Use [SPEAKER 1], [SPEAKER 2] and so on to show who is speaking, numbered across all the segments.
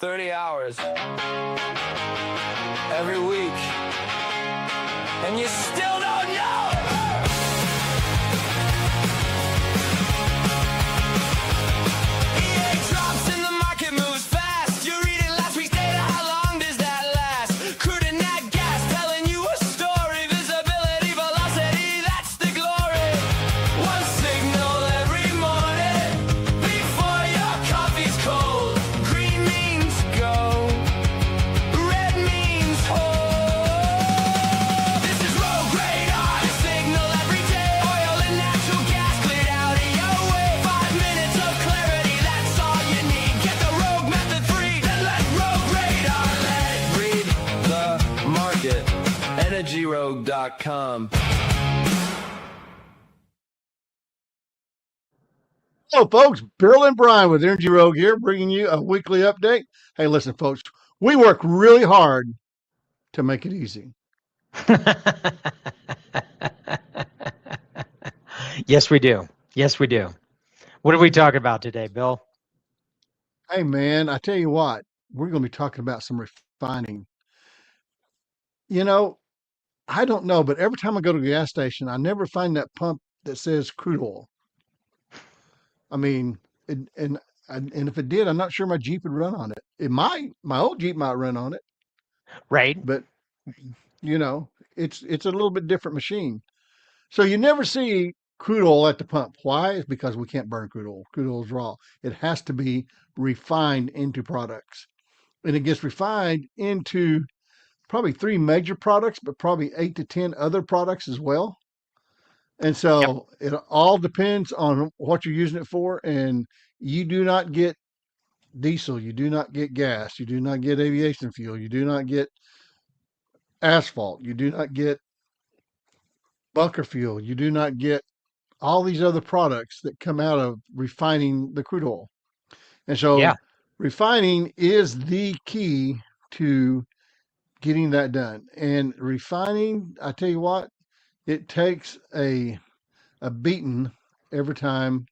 [SPEAKER 1] 30 hours every week, and you still don't know. EA drops and the market moves fast. You read it last week's data, how long does that last? Crude and nat gas telling you a story. Visibility, velocity, that's the glory. One signal every morning before your coffee's cold. Green means go, red means hold. This is rogue radar, signal every day. Oil and natural gas cleared out of your way. 5 minutes of clarity, that's all you need. Get the rogue method free, then let rogue radar read the market. EnergyRogue.com.
[SPEAKER 2] Hello, folks. Bill and Brian with Energy Rogue here, bringing you a weekly update. Hey, listen, folks, we work really hard to make it easy.
[SPEAKER 3] Yes, we do. Yes, we do. What are we talking about today, Bill?
[SPEAKER 2] Hey, man, I tell you what, we're going to be talking about some refining. You know, I don't know, but every time I go to the gas station, I never find that pump that says crude oil. I mean, and if it did, I'm not sure my Jeep would run on it. It might. My old Jeep might run on it,
[SPEAKER 3] Right?
[SPEAKER 2] but it's a little bit different machine. So you never see crude oil at the pump. Why? It's because we can't burn crude oil. Crude oil is raw. It has to be refined into products. And it gets refined into probably 3 major products, but probably 8 to 10 other products as well. And
[SPEAKER 3] Yep.
[SPEAKER 2] so it all depends on what you're using it for. And you do not get diesel, you do not get gas, you do not get aviation fuel, you do not get asphalt, you do not get bunker fuel, you do not get all these other products that come out of refining the crude oil. And so
[SPEAKER 3] Yeah.
[SPEAKER 2] refining is the key to getting that done. And refining, I tell you what, it takes a beating every time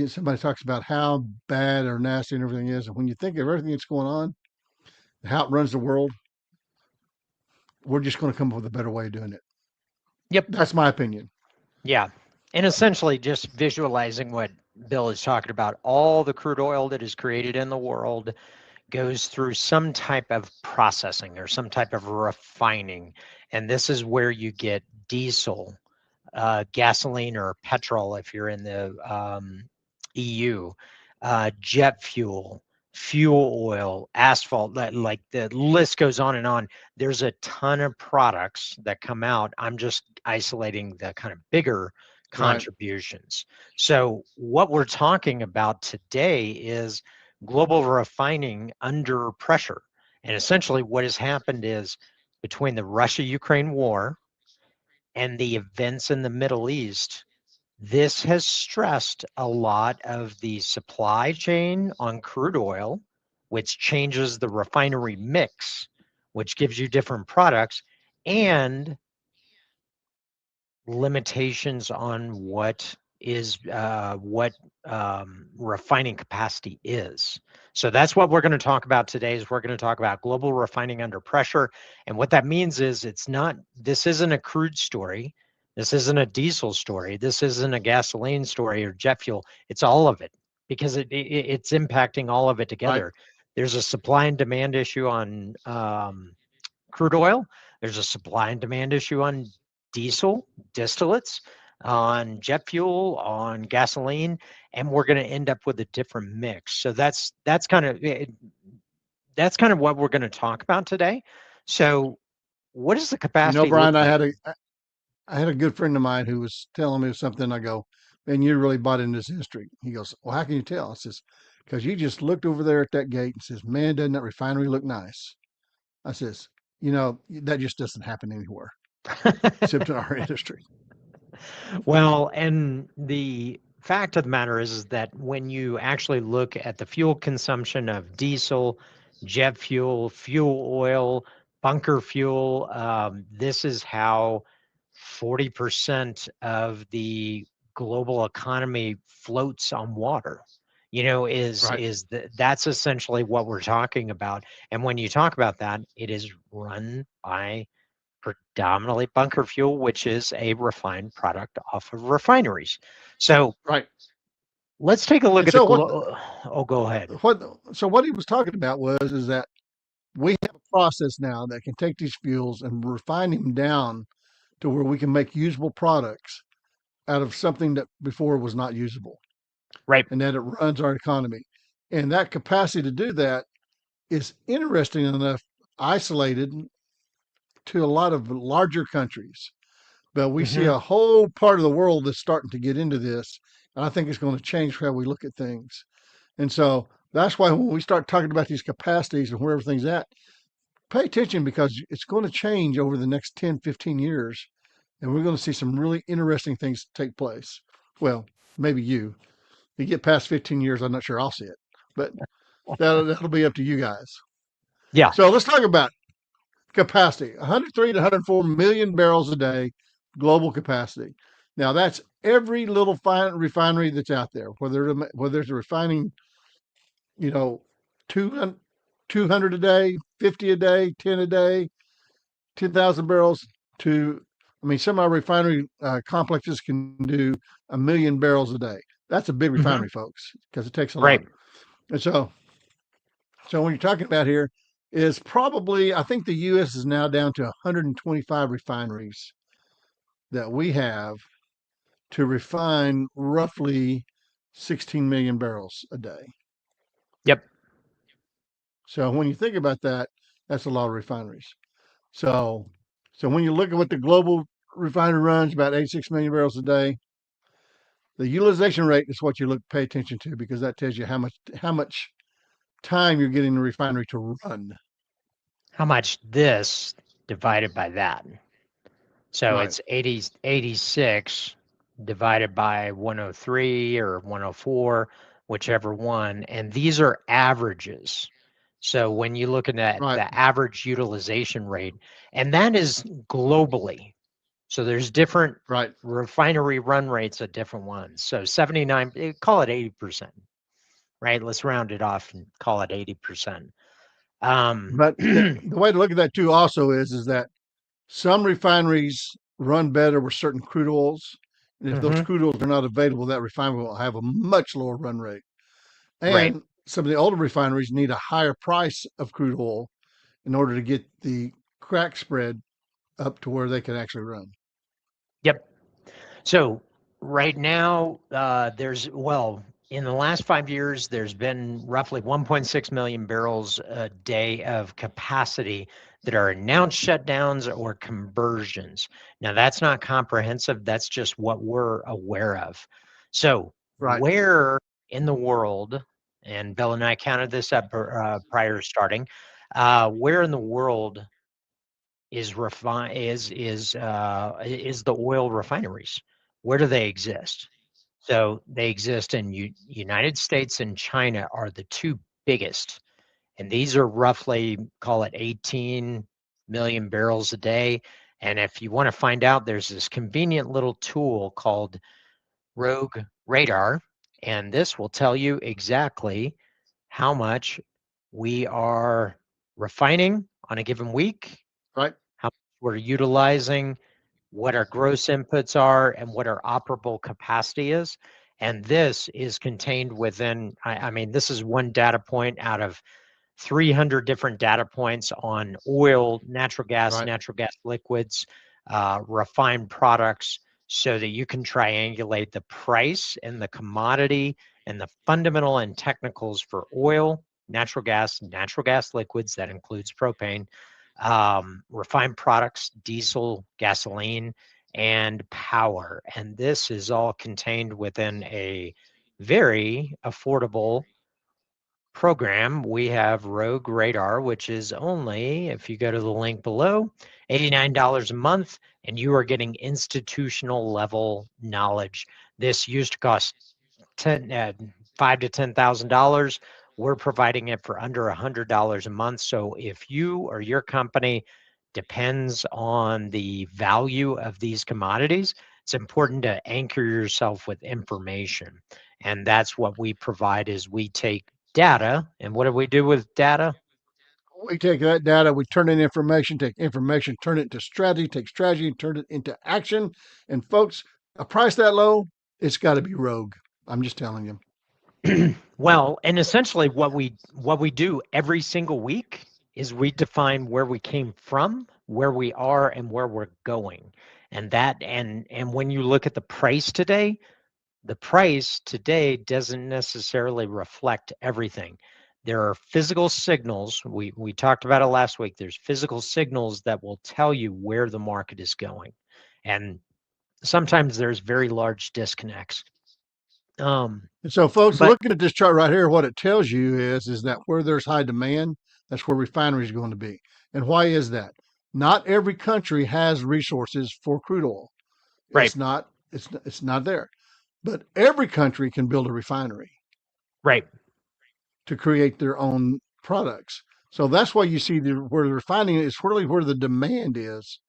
[SPEAKER 2] somebody talks about how bad or nasty and everything is. And when you think of everything that's going on, how it runs the world, we're just going to come up with a better way of doing it.
[SPEAKER 3] Yep.
[SPEAKER 2] That's my opinion.
[SPEAKER 3] Yeah. And essentially just visualizing what Bill is talking about, all the crude oil that is created in the world goes through some type of processing or some type of refining. And this is where you get diesel, gasoline or petrol if you're in the EU, jet fuel, fuel oil, asphalt, like the list goes on and on. There's a ton of products that come out. I'm just isolating the kind of bigger contributions. So what we're talking about today is global refining under pressure. And essentially what has happened is between the Russia-Ukraine war and the events in the Middle East, this has stressed a lot of the supply chain on crude oil, which changes the refinery mix, which gives you different products, and limitations on what refining capacity is. So that's what we're going to talk about today. Is we're going to talk about global refining under pressure, and what that means is this isn't a crude story, this isn't a diesel story, this isn't a gasoline story or jet fuel. It's all of it, because it's impacting all of it together. Right. There's a supply and demand issue on crude oil. There's a supply and demand issue on diesel, distillates, on jet fuel, on gasoline, and we're going to end up with a different mix. So that's kind of what we're going to talk about today. So what is the capacity?
[SPEAKER 2] Brian, I had a good friend of mine who was telling me something. I go, man, you really bought into this history. He goes, well, how can you tell? I says, because you just looked over there at that gate and says, man, doesn't that refinery look nice? I says, that just doesn't happen anywhere except in our industry.
[SPEAKER 3] Well, and the fact of the matter is that when you actually look at the fuel consumption of diesel, jet fuel, fuel oil, bunker fuel, this is how 40% of the global economy floats on water.
[SPEAKER 2] Right.
[SPEAKER 3] That's essentially what we're talking about. And when you talk about that, it is run by predominantly bunker fuel, which is a refined product off of refineries. So
[SPEAKER 2] Right.
[SPEAKER 3] let's take a look
[SPEAKER 2] And
[SPEAKER 3] at the
[SPEAKER 2] so
[SPEAKER 3] Oh, go ahead.
[SPEAKER 2] what what he was talking about was is that we have a process now that can take these fuels and refine them down to where we can make usable products out of something that before was not usable,
[SPEAKER 3] Right.
[SPEAKER 2] and that it runs our economy. And that capacity to do that is interesting enough isolated to a lot of larger countries. But we see
[SPEAKER 3] Hmm.
[SPEAKER 2] a whole part of the world that's starting to get into this. And I think it's going to change how we look at things. And so that's why when we start talking about these capacities and where everything's at, pay attention because it's going to change over the next 10, 15 years. And we're going to see some really interesting things take place. Well, maybe you. You get past 15 years, I'm not sure I'll see it. But that'll be up to you guys.
[SPEAKER 3] Yeah.
[SPEAKER 2] So let's talk about capacity 103 to 104 million barrels a day, global capacity. Now, that's every little refinery that's out there, whether there's a refining, you know, 200, 200 a day, 50 a day, 10 a day, 10,000 barrels to, I mean, some of our refinery complexes can do 1 million barrels a day. That's a big
[SPEAKER 3] Hmm.
[SPEAKER 2] refinery, folks, because it takes a lot.
[SPEAKER 3] Right.
[SPEAKER 2] And so when you're talking about here, is probably I think the U.S. is now down to 125 refineries that we have to refine roughly 16 million barrels a day.
[SPEAKER 3] Yep.
[SPEAKER 2] So when you think about that, that's a lot of refineries. So so when you look at what the global refinery runs, about 86 million barrels a day. The utilization rate is what you pay attention to because that tells you how much time you're getting the refinery to run.
[SPEAKER 3] How much this divided by that? So
[SPEAKER 2] Right,
[SPEAKER 3] it's 86 divided by 103 or 104, whichever one. And these are averages. So when you look at
[SPEAKER 2] right,
[SPEAKER 3] the average utilization rate, and that is globally. So there's different
[SPEAKER 2] right.
[SPEAKER 3] refinery run rates at different ones. So 79, call it 80%, right? Let's round it off and call it 80%.
[SPEAKER 2] But the way to look at that too also is that some refineries run better with certain crude oils. And if those
[SPEAKER 3] Mhm.
[SPEAKER 2] crude oils are not available, that refinery will have a much lower run rate.
[SPEAKER 3] Right.
[SPEAKER 2] And some of the older refineries need a higher price of crude oil in order to get the crack spread up to where they can actually run.
[SPEAKER 3] Yep. So right now, in the last 5 years, there's been roughly 1.6 million barrels a day of capacity that are announced shutdowns or conversions. Now, that's not comprehensive. That's just what we're aware of. So,
[SPEAKER 2] Right,
[SPEAKER 3] where in the world, and Bill and I counted this up prior to starting, where in the world is the oil refineries? Where do they exist? So they exist in United States and China are the two biggest, and these are roughly call it 18 million barrels a day. And if you want to find out, there's this convenient little tool called Rogue Radar, and this will tell you exactly how much we are refining on a given week,
[SPEAKER 2] right,
[SPEAKER 3] how we're utilizing, what our gross inputs are, and what our operable capacity is. And this is contained within, I mean, this is one data point out of 300 different data points on oil,
[SPEAKER 2] right,
[SPEAKER 3] natural gas liquids, refined products, so that you can triangulate the price and the commodity and the fundamental and technicals for oil, natural gas liquids, that includes propane, refined products, diesel, gasoline, and power. And this is all contained within a very affordable program. We have Rogue Radar, which is only, if you go to the link below, $89 a month, and you are getting institutional level knowledge. This used to cost 10, $5 to $10,000. We're providing it for under $100 a month. So if you or your company depends on the value of these commodities, it's important to anchor yourself with information. And that's what we provide is we take data. And what do we do with data?
[SPEAKER 2] We take that data, we turn it information, take information, turn it into strategy, take strategy, and turn it into action. And folks, a price that low, it's got to be rogue. I'm just telling you.
[SPEAKER 3] Well, and essentially what we do every single week is we define where we came from, where we are, and where we're going. And that and when you look at the price today, the price today doesn't necessarily reflect everything. There are physical signals. We talked about it last week. There's physical signals that will tell you where the market is going. And sometimes there's very large disconnects.
[SPEAKER 2] And so, folks,
[SPEAKER 3] But
[SPEAKER 2] looking at this chart right here, what it tells you is that where there's high demand, that's where refineries are going to be. And why is that? Not every country has resources for crude oil.
[SPEAKER 3] right,
[SPEAKER 2] It's not there. But every country can build a refinery
[SPEAKER 3] right.
[SPEAKER 2] to create their own products. So that's why you see where the refining is really where the demand is.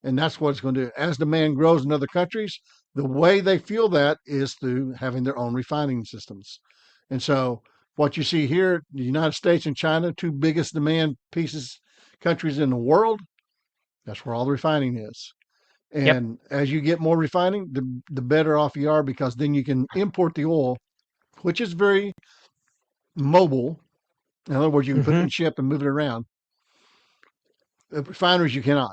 [SPEAKER 2] And that's what it's going to do. As demand grows in other countries, the way they fuel that is through having their own refining systems. And so what you see here, the United States and China, two biggest demand pieces countries in the world, that's where all the refining is.
[SPEAKER 3] Yep.
[SPEAKER 2] And as you get more refining, the better off you are because then you can import the oil, which is very mobile. In other words, you can put it
[SPEAKER 3] Hmm.
[SPEAKER 2] in ship and move it around. Refineries, you cannot.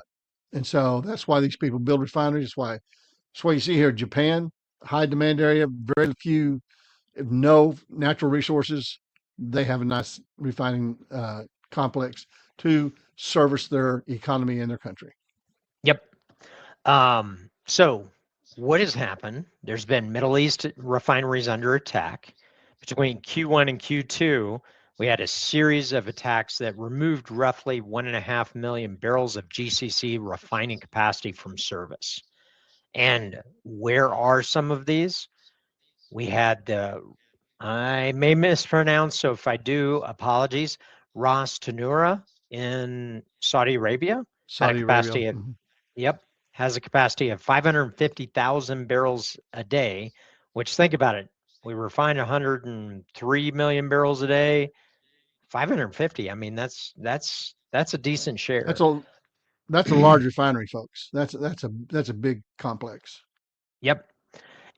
[SPEAKER 2] And so that's why these people build refineries. That's why you see here Japan, high demand area, very few, no natural resources. They have a nice refining complex to service their economy and their country.
[SPEAKER 3] Yep. So what has happened? There's been Middle East refineries under attack. Between Q1 and Q2, we had a series of attacks that removed roughly 1.5 million barrels of GCC refining capacity from service. And where are some of these? We had the, I may mispronounce, so if I do, apologies, Ras Tanura in Saudi Arabia had a
[SPEAKER 2] Saudi Arabia.
[SPEAKER 3] capacity of, yep, has a capacity of 550,000 barrels a day, which think about it. We refine 103 million barrels a day, 550. I mean, that's a decent
[SPEAKER 2] That's
[SPEAKER 3] share.
[SPEAKER 2] a that's a large refinery, folks. That's a big complex.
[SPEAKER 3] Yep.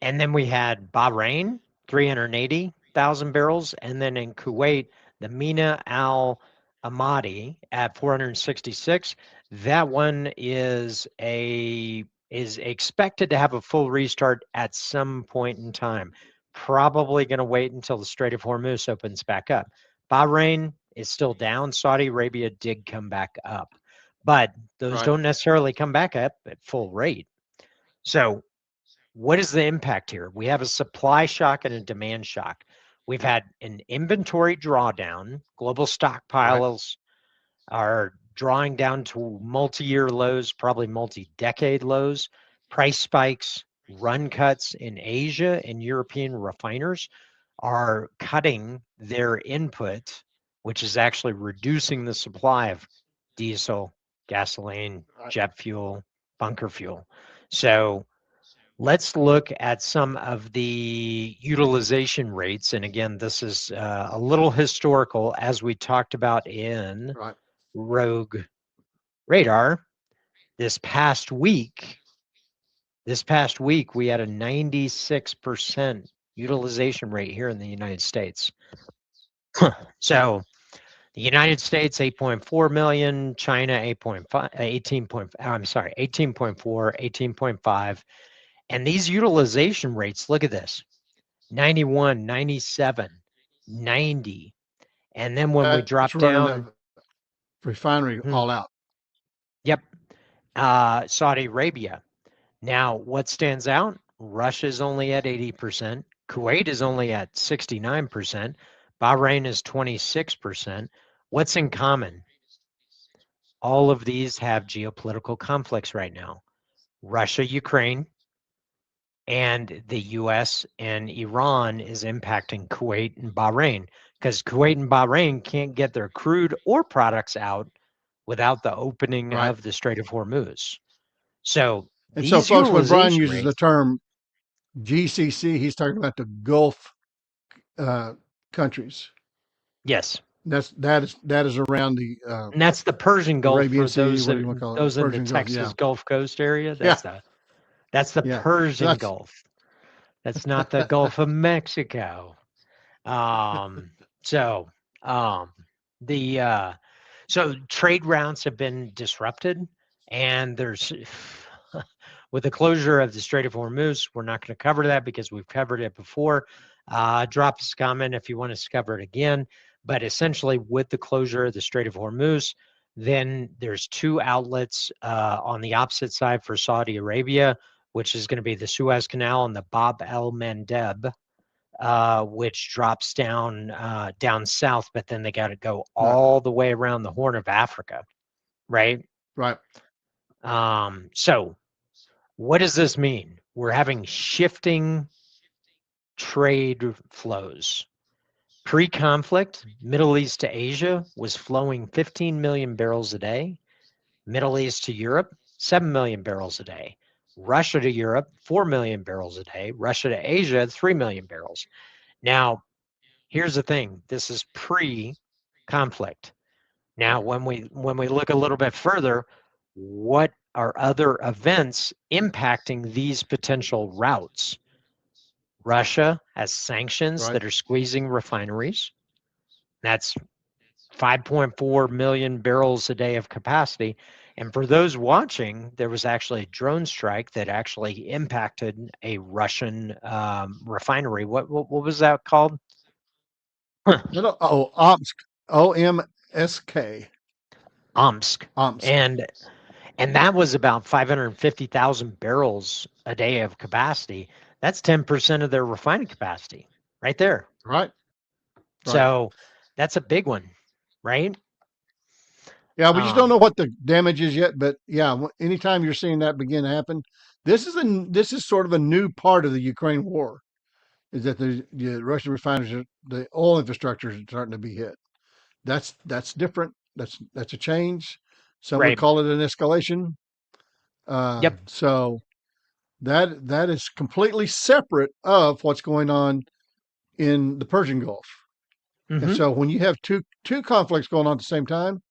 [SPEAKER 3] And then we had Bahrain, 380,000 barrels. And then in Kuwait, the Mina Al Amadi at 466. That one is expected to have a full restart at some point in time. Probably going to wait until the Strait of Hormuz opens back up. Bahrain is still down. Saudi Arabia did come back up, but those
[SPEAKER 2] Right.
[SPEAKER 3] don't necessarily come back up at full rate. So what is the impact here? We have a supply shock and a demand shock. We've had an inventory drawdown. Global
[SPEAKER 2] Right.
[SPEAKER 3] stockpiles are drawing down to multi-year lows, probably multi-decade lows. Price spikes, run cuts in Asia and European refiners are cutting their input, which is actually reducing the supply of diesel, gasoline,
[SPEAKER 2] Right.
[SPEAKER 3] jet fuel, bunker fuel. So let's look at some of the utilization rates. And again, this is a little historical as we talked about in
[SPEAKER 2] Right.
[SPEAKER 3] Rogue Radar. This past week, we had a 96% utilization rate here in the United States. So the United States 8.4 million, China 8.5, 18. I'm sorry, 18.4, 18.5. And these utilization rates, look at this. 91, 97, 90. And then when we
[SPEAKER 2] That's
[SPEAKER 3] drop
[SPEAKER 2] running
[SPEAKER 3] down,
[SPEAKER 2] a refinery
[SPEAKER 3] hmm,
[SPEAKER 2] all out.
[SPEAKER 3] yep, Saudi Arabia. Now, what stands out? Russia's only at 80%. Kuwait is only at 69%. Bahrain is 26%. What's in common? All of these have geopolitical conflicts right now. Russia, Ukraine, and the US and Iran is impacting Kuwait and Bahrain because Kuwait and Bahrain can't get their crude or products out without the opening
[SPEAKER 2] Right.
[SPEAKER 3] of the Strait of Hormuz. So
[SPEAKER 2] And so,
[SPEAKER 3] these
[SPEAKER 2] folks, when Brian
[SPEAKER 3] utilization
[SPEAKER 2] uses the
[SPEAKER 3] rates,
[SPEAKER 2] term GCC, he's talking about the Gulf uh, countries.
[SPEAKER 3] Yes.
[SPEAKER 2] That is around the
[SPEAKER 3] And that's the Persian Gulf
[SPEAKER 2] Arabian
[SPEAKER 3] for
[SPEAKER 2] Sea.
[SPEAKER 3] those
[SPEAKER 2] What do
[SPEAKER 3] that
[SPEAKER 2] you want to call it?
[SPEAKER 3] those in the
[SPEAKER 2] Persian Gulf.
[SPEAKER 3] Texas
[SPEAKER 2] Yeah,
[SPEAKER 3] Gulf Coast area.
[SPEAKER 2] yeah,
[SPEAKER 3] That's the
[SPEAKER 2] yeah.
[SPEAKER 3] Persian
[SPEAKER 2] That's
[SPEAKER 3] Gulf. That's not the Gulf of Mexico. Um, so um, the so trade routes have been disrupted, and there's with the closure of the Strait of Hormuz, we're not going to cover that because we've covered it before. Drop us a comment if you want us to cover it again. But essentially, with the closure of the Strait of Hormuz, then there's two outlets on the opposite side for Saudi Arabia, which is going to be the Suez Canal and the Bab el Mandeb, which drops down south, but then they got to go
[SPEAKER 2] right,
[SPEAKER 3] all the way around the Horn of Africa, right?
[SPEAKER 2] right,
[SPEAKER 3] So what does this mean? We're having shifting trade flows. Pre-conflict, Middle East to Asia was flowing 15 million barrels a day. Middle East to Europe, 7 million barrels a day. Russia to Europe, 4 million barrels a day. Russia to Asia, 3 million barrels. Now, here's the thing. This is pre-conflict. Now, when we look a little bit further, what are other events impacting these potential routes? Russia has sanctions
[SPEAKER 2] right.
[SPEAKER 3] that are squeezing refineries. That's 5.4 million barrels a day of capacity. And for those watching, there was actually a drone strike that actually impacted a Russian refinery. What was that called?
[SPEAKER 2] Oh, Omsk, OMSK,
[SPEAKER 3] Omsk.
[SPEAKER 2] Omsk.
[SPEAKER 3] And that was about 550,000 barrels a day of capacity. That's 10% of their refining capacity right there.
[SPEAKER 2] Right, right.
[SPEAKER 3] So that's a big one, right?
[SPEAKER 2] Yeah, we just don't
[SPEAKER 3] Um,
[SPEAKER 2] know what the damage is yet, but yeah, anytime you're seeing that begin to happen, this is sort of a new part of the Ukraine war. Is that the Russian refineries, the oil infrastructure is starting to be hit. That's different. That's a change. Some would
[SPEAKER 3] right.
[SPEAKER 2] call it an escalation.
[SPEAKER 3] Yep.
[SPEAKER 2] So that is completely separate of what's going on in the Persian Gulf. And
[SPEAKER 3] Hmm.
[SPEAKER 2] so when you have two conflicts going on at the same time,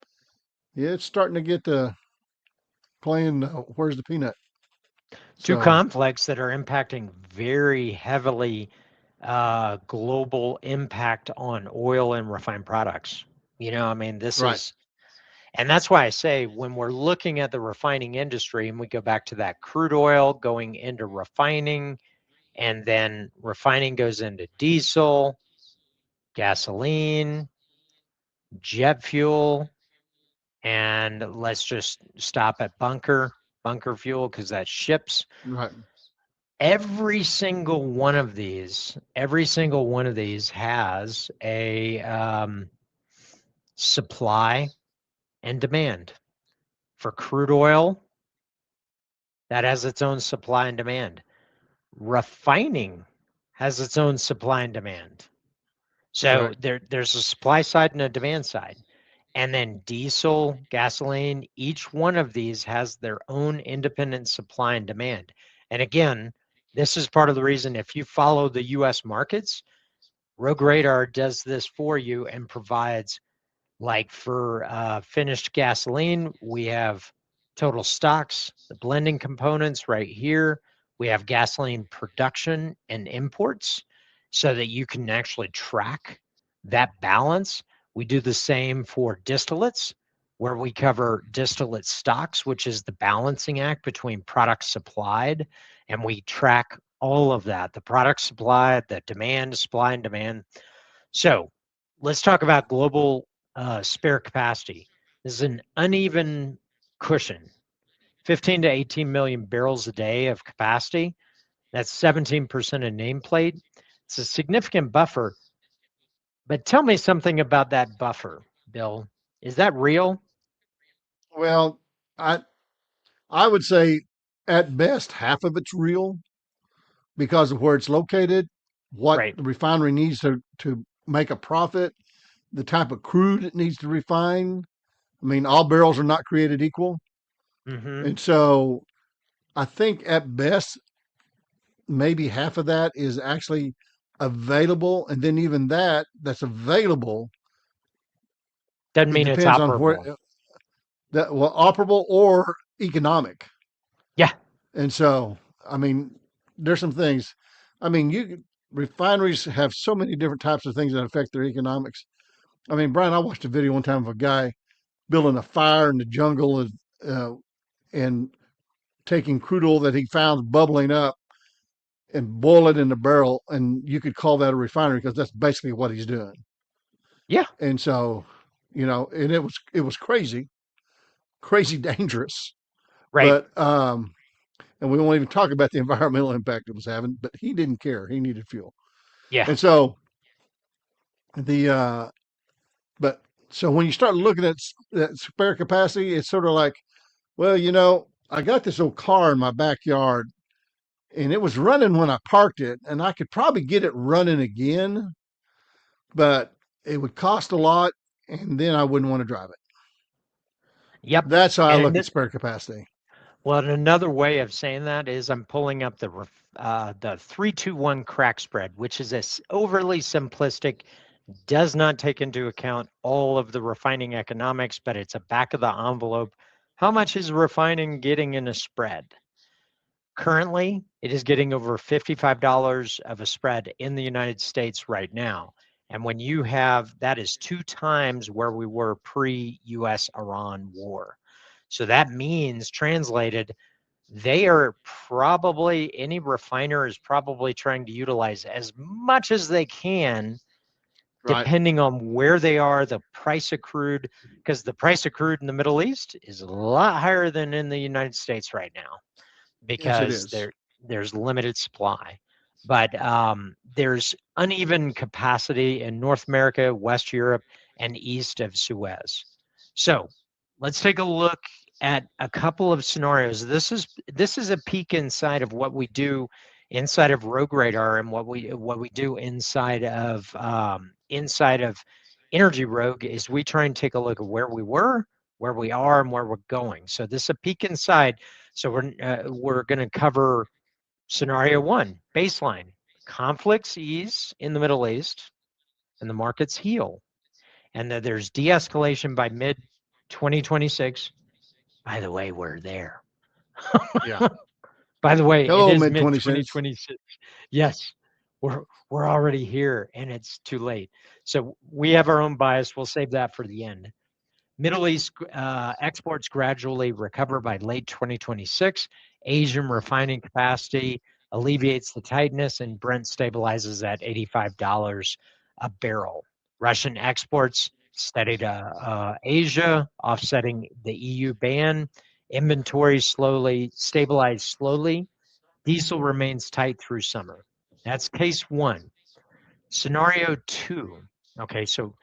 [SPEAKER 2] yeah, it's starting to get the playing. Where's the peanut?
[SPEAKER 3] Two
[SPEAKER 2] So
[SPEAKER 3] conflicts that are impacting very heavily global impact on oil and refined products. I mean, this
[SPEAKER 2] right,
[SPEAKER 3] is, and that's why I say when we're looking at the refining industry and we go back to that crude oil going into refining, and then refining goes into diesel, gasoline, jet fuel, and let's just stop at bunker fuel because that's ships.
[SPEAKER 2] right,
[SPEAKER 3] Every single one of these has a supply and demand. For crude oil, that has its own supply and demand. Refining has its own supply and demand. So
[SPEAKER 2] right,
[SPEAKER 3] there's a supply side and a demand side. And then diesel, gasoline, each one of these has their own independent supply and demand. And again, this is part of the reason if you follow the US markets, Rogue Radar does this for you and provides, like for finished gasoline, we have total stocks, the blending components right here. We have gasoline production and imports so that you can actually track that balance. We do the same for distillates, where we cover distillate stocks, which is the balancing act between products supplied, and we track all of that, the product supply, the demand, supply and demand. So let's talk about global spare capacity. This is an uneven cushion, 15 to 18 million barrels a day of capacity. That's 17% of nameplate. It's a significant buffer. But tell me something about that buffer, Bill. Is that real?
[SPEAKER 2] well, I I would say at best half of it's real because of where it's located, what
[SPEAKER 3] Right.
[SPEAKER 2] the refinery needs to make a profit, the type of crude it needs to refine. I mean, all barrels are not created equal,
[SPEAKER 3] Mm-hmm.
[SPEAKER 2] and so I think at best maybe half of that is actually available, and then even that's available,
[SPEAKER 3] Doesn't
[SPEAKER 2] it
[SPEAKER 3] mean it's
[SPEAKER 2] depends on where
[SPEAKER 3] operable.
[SPEAKER 2] that well operable or economic.
[SPEAKER 3] Yeah,
[SPEAKER 2] And so, I mean, there's some things. I mean, you refineries have so many different types of things that affect their economics. I mean, Brian, I watched a video one time of a guy building a fire in the jungle uh, and taking crude oil that he found bubbling up and boil it in a barrel, and you could call that a refinery because that's basically what he's doing.
[SPEAKER 3] yeah,
[SPEAKER 2] And so, and it was crazy, crazy dangerous.
[SPEAKER 3] right.
[SPEAKER 2] But and we won't even talk about the environmental impact it was having. But he didn't care; he needed fuel.
[SPEAKER 3] Yeah.
[SPEAKER 2] And so the but so when you start looking at that spare capacity, it's sort of like, well, I got this old car in my backyard, and it was running when I parked it, and I could probably get it running again, but it would cost a lot, and then I wouldn't want to drive it.
[SPEAKER 3] Yep.
[SPEAKER 2] That's how I
[SPEAKER 3] And
[SPEAKER 2] look at spare capacity.
[SPEAKER 3] well, and another way of saying that is I'm pulling up the 3-2-1 crack spread, which is overly simplistic, does not take into account all of the refining economics, but it's a back of the envelope. How much is refining getting in a spread? Currently, it is getting over $55 of a spread in the United States right now. And when you have that is 2 times where we were pre-US Iran war. So that means translated, they are probably, any refiner is probably trying to utilize as much as they can,
[SPEAKER 2] Right.
[SPEAKER 3] depending on where they are, the price of crude, because the price of crude in the Middle East is a lot higher than in the United States right now
[SPEAKER 2] Yes, it
[SPEAKER 3] because
[SPEAKER 2] is.
[SPEAKER 3] there's limited supply. But there's uneven capacity in North America, West Europe, and east of Suez. So let's take a look at a couple of scenarios. This is a peek inside of what we do inside of Rogue Radar and what we do inside of Energy Rogue is we try and take a look at where we were, where we are, and where we're going. So this is a peek inside. So we're going to cover scenario one, baseline. Conflicts ease in the Middle East and the markets heal. And that there's de-escalation by mid 2026. By the way, we're there.
[SPEAKER 2] Yeah.
[SPEAKER 3] By the way, it
[SPEAKER 2] Hello,
[SPEAKER 3] is
[SPEAKER 2] mid
[SPEAKER 3] mid
[SPEAKER 2] 20 cents.
[SPEAKER 3] 2026. Yes, we're already here and it's too late. So we have our own bias. We'll save that for the end. Middle East exports gradually recover by late 2026. Asian refining capacity alleviates the tightness, and Brent stabilizes at $85 a barrel. Russian exports steady to Asia, offsetting the EU ban. Inventories slowly stabilize slowly. Diesel remains tight through summer. That's case one. Scenario two. Okay, so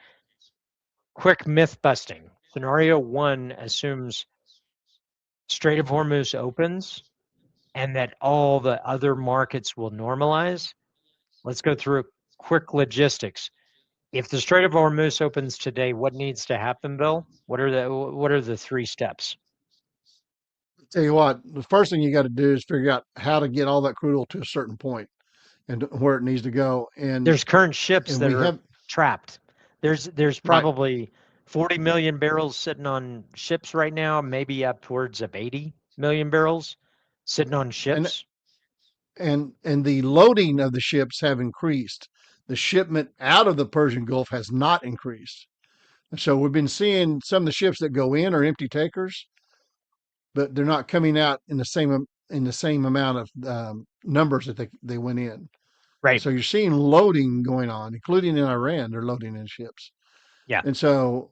[SPEAKER 3] quick myth busting. Scenario one assumes Strait of Hormuz opens and that all the other markets will normalize. Let's go through quick logistics. If the Strait of Hormuz opens today, what needs to happen, Bill? What are the 3 steps?
[SPEAKER 2] Tell you what, the first thing you got to do is figure out how to get all that crude oil to a certain point and where it needs to go. And
[SPEAKER 3] There's current ships
[SPEAKER 2] and
[SPEAKER 3] that
[SPEAKER 2] we
[SPEAKER 3] are
[SPEAKER 2] have
[SPEAKER 3] trapped. There's
[SPEAKER 2] right,
[SPEAKER 3] probably 40 million barrels sitting on ships right now, maybe upwards of 80 million barrels sitting on
[SPEAKER 2] and
[SPEAKER 3] ships.
[SPEAKER 2] and the loading of the ships have increased. The shipment out of the Persian Gulf has not increased. And so we've been seeing some of the ships that go in are empty takers, but they're not coming out in the same amount of numbers that they went in. And
[SPEAKER 3] Right.
[SPEAKER 2] so you're seeing loading going on, including in Iran. They're loading in ships.
[SPEAKER 3] Yeah.
[SPEAKER 2] And so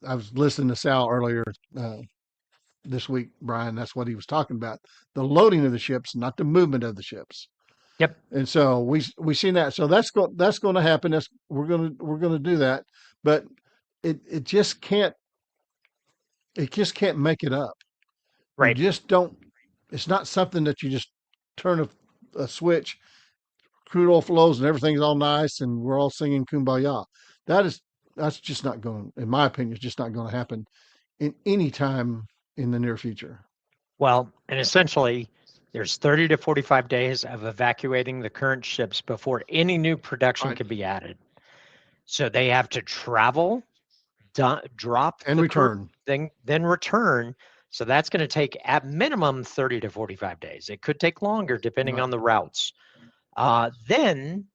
[SPEAKER 2] I was listening to Sal earlier this week, Brian. That's what he was talking about: the loading of the ships, not the movement of the ships.
[SPEAKER 3] Yep.
[SPEAKER 2] And so we seen that. So that's going to happen. We're going to do that, but it just can't make it up. You
[SPEAKER 3] Right.
[SPEAKER 2] just don't. It's not something that you just turn a switch, crude oil flows, and everything's all nice, and we're all singing kumbaya. That is that's just not going. In my opinion, it's just not going to happen in any time in the near future.
[SPEAKER 3] Well, and essentially There's 30 to 45 days of evacuating the current ships before any new production
[SPEAKER 2] Right.
[SPEAKER 3] can be added. So they have to travel, drop
[SPEAKER 2] And
[SPEAKER 3] the crude,
[SPEAKER 2] return.
[SPEAKER 3] then return. So that's going to take at minimum 30 to 45 days. It could take longer depending
[SPEAKER 2] Right.
[SPEAKER 3] on the routes. Then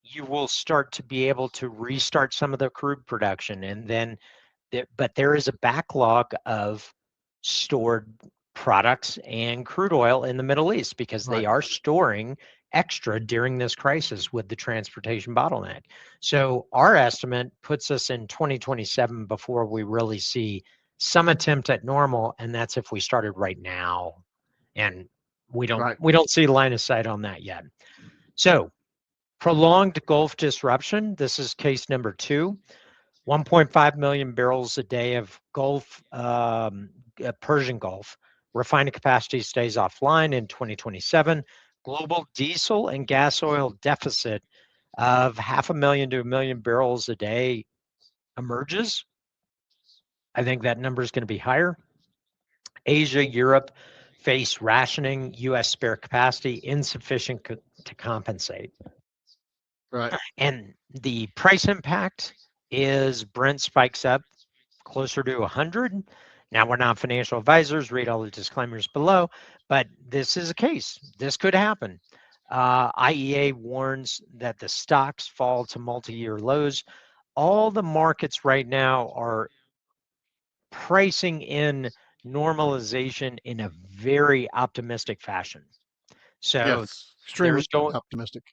[SPEAKER 3] you will start to be able to restart some of the crude production. And then, but there is a backlog of stored products and crude oil in the Middle East because they
[SPEAKER 2] Right.
[SPEAKER 3] are storing extra during this crisis with the transportation bottleneck. So our estimate puts us in 2027 before we really see some attempt at normal, and that's if we started right now. And
[SPEAKER 2] Right.
[SPEAKER 3] we don't see line of sight on that yet. So prolonged Gulf disruption. This is case number 2. 1.5 million barrels a day of Persian Gulf refining capacity stays offline in 2027. Global diesel and gas oil deficit of 500,000 to 1 million barrels a day emerges. I think that number is going to be higher. Asia, Europe face rationing, U.S. spare capacity insufficient to compensate.
[SPEAKER 2] Right.
[SPEAKER 3] And the price impact is Brent spikes up closer to 100. Now, we're not financial advisors, read all the disclaimers below, but this is a case. This could happen. IEA warns that the stocks fall to multi year lows. All the markets right now are pricing in normalization in a very optimistic fashion. So
[SPEAKER 2] Yes. Extremely
[SPEAKER 3] there's going
[SPEAKER 2] optimistic.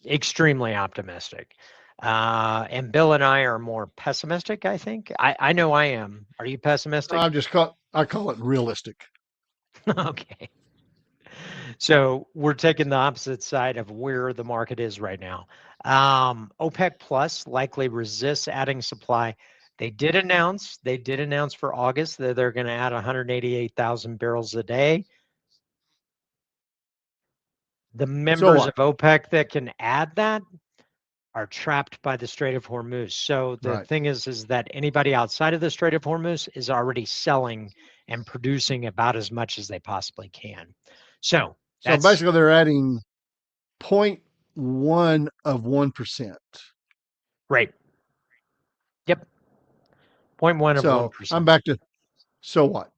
[SPEAKER 3] extremely optimistic. And Bill and I are more pessimistic, I think. I know I am. Are you pessimistic?
[SPEAKER 2] I call it realistic.
[SPEAKER 3] Okay. So we're taking the opposite side of where the market is right now. OPEC Plus likely resists adding supply. They did announce for August that they're going to add 188,000 barrels a day. The
[SPEAKER 2] So
[SPEAKER 3] members of
[SPEAKER 2] what?
[SPEAKER 3] OPEC that can add that are trapped by the Strait of Hormuz. So the
[SPEAKER 2] Right.
[SPEAKER 3] thing is that anybody outside of the Strait of Hormuz is already selling and producing about as much as they possibly can. So
[SPEAKER 2] So
[SPEAKER 3] that's
[SPEAKER 2] basically, they're adding 0.1 of 1%.
[SPEAKER 3] right. Yep. 0.1 of
[SPEAKER 2] So I'm
[SPEAKER 3] 1%.
[SPEAKER 2] back to so what?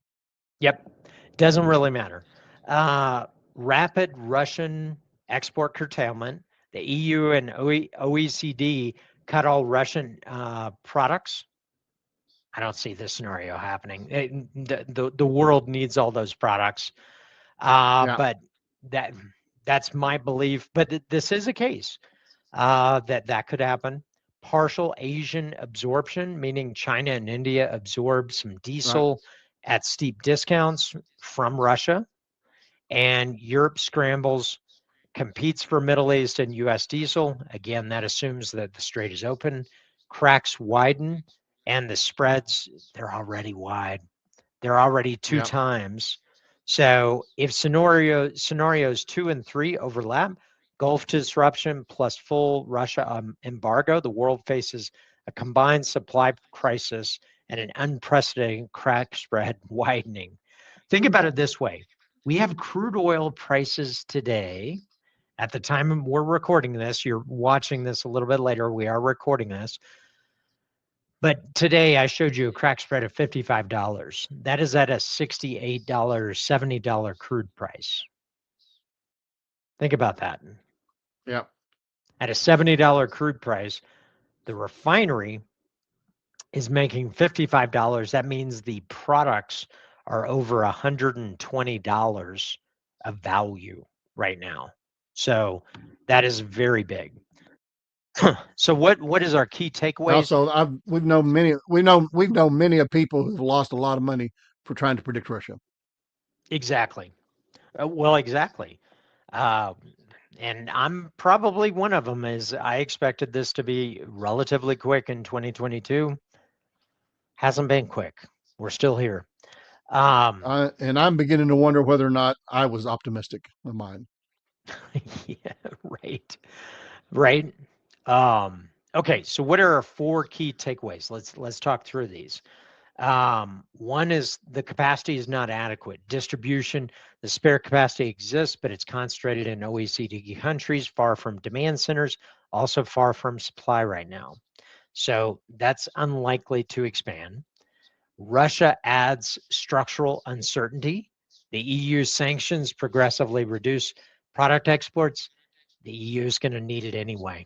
[SPEAKER 3] Yep. Doesn't really matter. Uh, Rapid Russian export curtailment. The EU and OECD cut all Russian products. I don't see this scenario happening. The world needs all those products.
[SPEAKER 2] Yeah.
[SPEAKER 3] But that that's my belief. But this is a case that could happen. Partial Asian absorption, meaning China and India absorb some
[SPEAKER 2] Right.
[SPEAKER 3] diesel at steep discounts from Russia, and Europe scrambles, competes for Middle East and U.S. diesel. Again, that assumes that the strait is open. Cracks widen, and the spreads, they're already wide. They're already two
[SPEAKER 2] Yep.
[SPEAKER 3] times. So if scenarios 2 and 3 overlap, Gulf disruption plus full Russia embargo, the world faces a combined supply crisis and an unprecedented crack spread widening. Think about it this way. We have crude oil prices today. At the time we're recording this, you're watching this a little bit later. We are recording this. But today I showed you a crack spread of $55. That is at a $68, $70 crude price. Think about that.
[SPEAKER 2] Yep.
[SPEAKER 3] At a $70 crude price, the refinery is making $55. That means the products are over $120 of value right now. So that is very big. So what is our key takeaways?
[SPEAKER 2] Also, we've known many of people who've lost a lot of money for trying to predict Russia.
[SPEAKER 3] Exactly. Well, exactly. Uh, and I'm probably one of them. Is I expected this to be relatively quick in 2022. Hasn't been quick. We're still here. Um,
[SPEAKER 2] And I'm beginning to wonder whether or not I was optimistic in mine.
[SPEAKER 3] yeah, right, right. Okay, so what are our 4 key takeaways? Let's talk through these. One is the capacity is not adequate. Distribution, the spare capacity exists, but it's concentrated in OECD countries, far from demand centers, also far from supply right now. So that's unlikely to expand. Russia adds structural uncertainty. The EU sanctions progressively reduce product exports. The EU is going to need it anyway.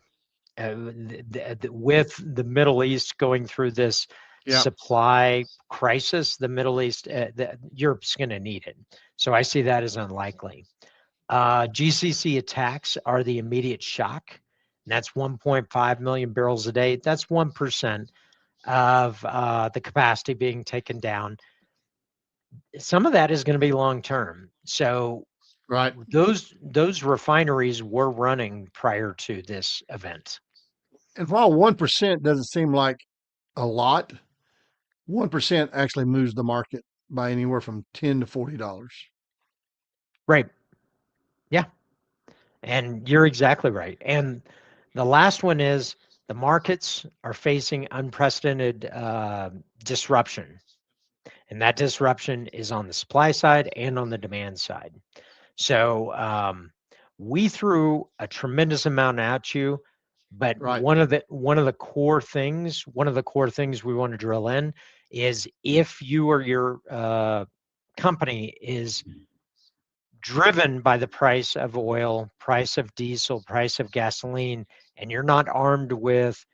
[SPEAKER 3] With the Middle East going through this
[SPEAKER 2] Yeah.
[SPEAKER 3] supply crisis, the Middle East, Europe's going to need it. So I see that as unlikely. GCC attacks are the immediate shock. And that's 1.5 million barrels a day. That's 1% of the capacity being taken down. Some of that is going to be long term. So
[SPEAKER 2] Right.
[SPEAKER 3] those refineries were running prior to this event.
[SPEAKER 2] And while 1% doesn't seem like a lot, 1% actually moves the market by anywhere from $10 to $40.
[SPEAKER 3] Right. Yeah. And you're exactly right. And the last one is the markets are facing unprecedented disruption. And that disruption is on the supply side and on the demand side. So we threw a tremendous amount at you, but
[SPEAKER 2] Right.
[SPEAKER 3] one of the core things we want to drill in is if you or your company is driven by the price of oil, price of diesel, price of gasoline, and you're not armed with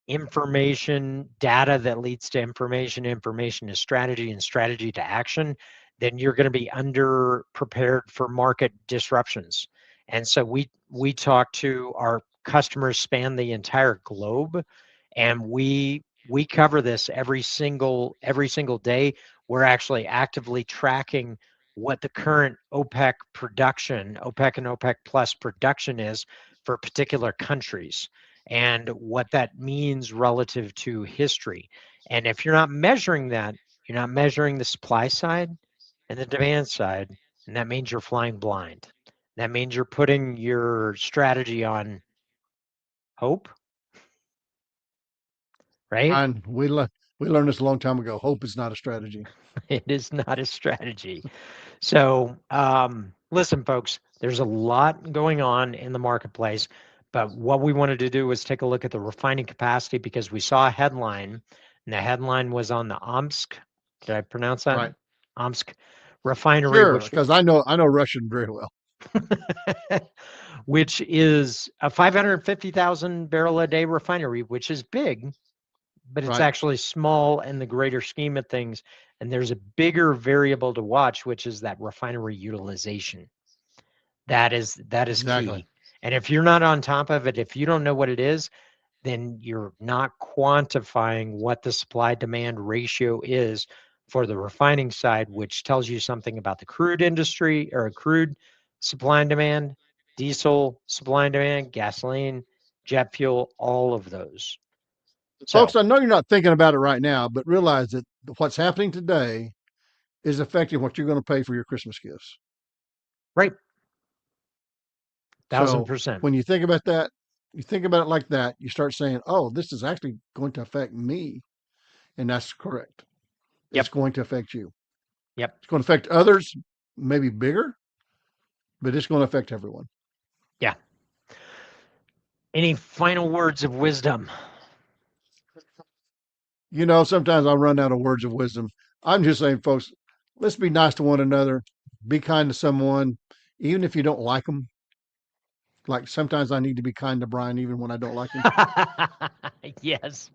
[SPEAKER 3] information, data that leads to information, information to strategy, and strategy to action, then you're going to be under prepared for market disruptions. And so we talk to our customers span the entire globe, and we cover this every single day. We're actually actively tracking what the current OPEC production, OPEC and OPEC plus production is for particular countries and what that means relative to history. And if you're not measuring that, you're not measuring the supply side and the demand side, and that means you're flying blind. That means you're putting your strategy on hope, right?
[SPEAKER 2] And we learned this a long time ago. Hope is not a strategy.
[SPEAKER 3] It is not a strategy. So, listen, folks, there's a lot going on in the marketplace, but what we wanted to do was take a look at the refining capacity because we saw a headline, and the headline was on the Omsk. Did I pronounce that?
[SPEAKER 2] Right.
[SPEAKER 3] Omsk Refinery,
[SPEAKER 2] Sure. Because I know Russian very well.
[SPEAKER 3] which is a 550,000 barrel a day refinery, which is big, but it's
[SPEAKER 2] Right.
[SPEAKER 3] actually small in the greater scheme of things. And there's a bigger variable to watch, which is that refinery utilization. That is
[SPEAKER 2] Exactly.
[SPEAKER 3] key. And if you're not on top of it, if you don't know what it is, then you're not quantifying what the supply demand ratio is for the refining side, which tells you something about the crude industry or crude supply and demand, diesel supply and demand, gasoline, jet fuel, all of those.
[SPEAKER 2] Folks,
[SPEAKER 3] So,
[SPEAKER 2] I know you're not thinking about it right now, but realize that what's happening today is affecting what you're going to pay for your Christmas gifts.
[SPEAKER 3] right, thousand
[SPEAKER 2] So
[SPEAKER 3] percent.
[SPEAKER 2] when you think about that, you think about it like that, you start saying, oh, this is actually going to affect me. And that's correct. It's
[SPEAKER 3] Yep,
[SPEAKER 2] going to affect you.
[SPEAKER 3] yep,
[SPEAKER 2] It's going to affect others, maybe bigger, but it's going to affect everyone.
[SPEAKER 3] yeah. Any final words of wisdom?
[SPEAKER 2] Sometimes I run out of words of wisdom. I'm just saying, folks, let's be nice to one another, be kind to someone, even if you don't like them. Like sometimes I need to be kind to Brian, even when I don't like him,
[SPEAKER 3] Yes.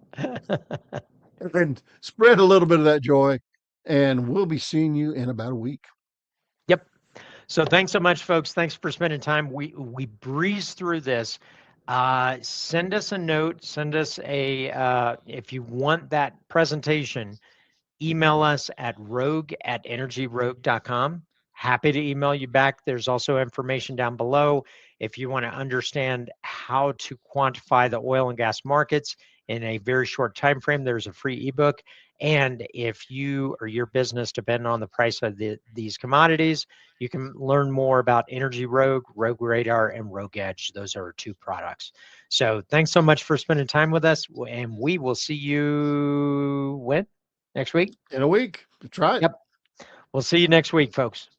[SPEAKER 2] and spread a little bit of that joy. And we'll be seeing you in about a week.
[SPEAKER 3] Yep. So thanks so much, folks. Thanks for spending time. We breeze through this. Send us a note. Send us a if you want that presentation. Email us at rogue@energyrogue.com. Happy to email you back. There's also information down below if you want to understand how to quantify the oil and gas markets in a very short time frame. There's a free ebook. And if you or your business depend on the price of these commodities, you can learn more about Energy Rogue, Rogue Radar, and Rogue Edge. Those are our two products. So thanks so much for spending time with us, and we will see you when? next week.
[SPEAKER 2] In a week. That's right.
[SPEAKER 3] Yep. We'll see you next week, folks.